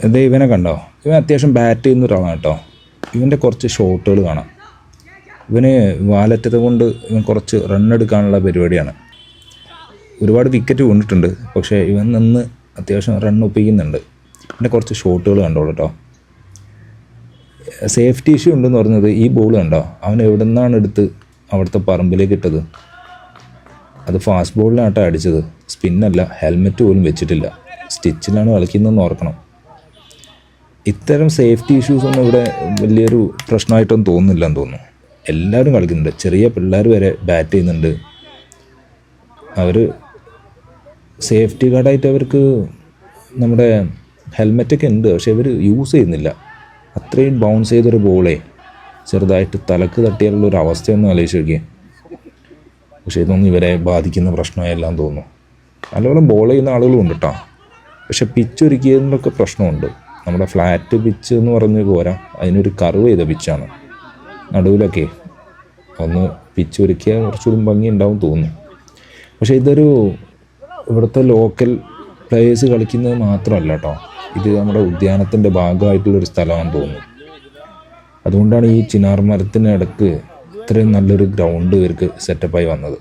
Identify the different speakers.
Speaker 1: ഇത് ഇവനെ കണ്ടോ? ഇവൻ അത്യാവശ്യം ബാറ്റ് ചെയ്യുന്ന ഒരാളാണ് കേട്ടോ. ഇവൻ്റെ കുറച്ച് ഷോട്ടുകൾ കാണാം. ഇവന് വാലറ്റത്തെ കൊണ്ട് ഇവൻ കുറച്ച് റണ്ണെടുക്കാനുള്ള പരിപാടിയാണ്. ഒരുപാട് വിക്കറ്റ് കൊണ്ടിട്ടുണ്ട്, പക്ഷേ ഇവൻ നിന്ന് അത്യാവശ്യം റൺ ഒപ്പിക്കുന്നുണ്ട്. ഇവൻ്റെ കുറച്ച് ഷോട്ടുകൾ കണ്ടോളൂ കേട്ടോ. സേഫ്റ്റി ഇഷ്യൂ ഉണ്ടെന്ന് പറഞ്ഞത് ഈ ബോൾ കണ്ടോ? അവൻ എവിടെ നിന്നാണ് എടുത്ത് അവിടുത്തെ പറമ്പിലേക്ക് ഇട്ടത്. അത് ഫാസ്റ്റ് ബോളിനാട്ടോ അടിച്ചത്, സ്പിന്നല്ല. ഹെൽമെറ്റ് പോലും വെച്ചിട്ടില്ല, സ്റ്റിച്ചിലാണ് കളിക്കുന്നതെന്ന് ഓർക്കണം. ഇത്തരം സേഫ്റ്റി ഇഷ്യൂസൊന്നും ഇവിടെ വലിയൊരു പ്രശ്നമായിട്ടൊന്നും തോന്നുന്നില്ലെന്ന് തോന്നുന്നു. എല്ലാവരും കളിക്കുന്നുണ്ട്, ചെറിയ പിള്ളേർ വരെ ബാറ്റ് ചെയ്യുന്നുണ്ട്. അവർ സേഫ്റ്റി ഗാർഡായിട്ട് അവർക്ക് നമ്മുടെ ഹെൽമെറ്റൊക്കെ ഉണ്ട്, പക്ഷെ ഇവർ യൂസ് ചെയ്യുന്നില്ല. അത്രയും ബൗൺസ് ചെയ്തൊരു ബോളേ ചെറുതായിട്ട് തലക്ക് തട്ടിയാലുള്ളൊരു അവസ്ഥയൊന്നും ആലോചിച്ച് നോക്കിയേ. പക്ഷേ ഇതൊന്നും ഇവരെ ബാധിക്കുന്ന പ്രശ്നമായെല്ലാം തോന്നുന്നു. നല്ലപോലെ ബോൾ ചെയ്യുന്ന ആളുകളും ഉണ്ട് കേട്ടോ. പക്ഷെ പിച്ച് ഒരുക്കിയതിനൊക്കെ പ്രശ്നമുണ്ട്. നമ്മുടെ ഫ്ലാറ്റ് പിച്ച് എന്ന് പറഞ്ഞ് പോരാ, അതിനൊരു കർവ് ചെയ്ത പിച്ചാണ്. നടുവിലൊക്കെ ഒന്ന് പിച്ച് ഒരുക്കിയാൽ കുറച്ചുകൂടി ഭംഗി ഉണ്ടാവും തോന്നുന്നു. പക്ഷേ ഇതൊരു ഇവിടുത്തെ ലോക്കൽ പ്ലേയേഴ്സ് കളിക്കുന്നത് മാത്രമല്ല കേട്ടോ, ഇത് നമ്മുടെ ഉദ്യാനത്തിൻ്റെ ഭാഗമായിട്ടുള്ളൊരു സ്ഥലമാണെന്ന് തോന്നുന്നു. അതുകൊണ്ടാണ് ഈ ചിനാർ മരത്തിനിടക്ക് ഇത്രയും നല്ലൊരു ഗ്രൗണ്ട് ഇവർക്ക് സെറ്റപ്പായി വന്നത്.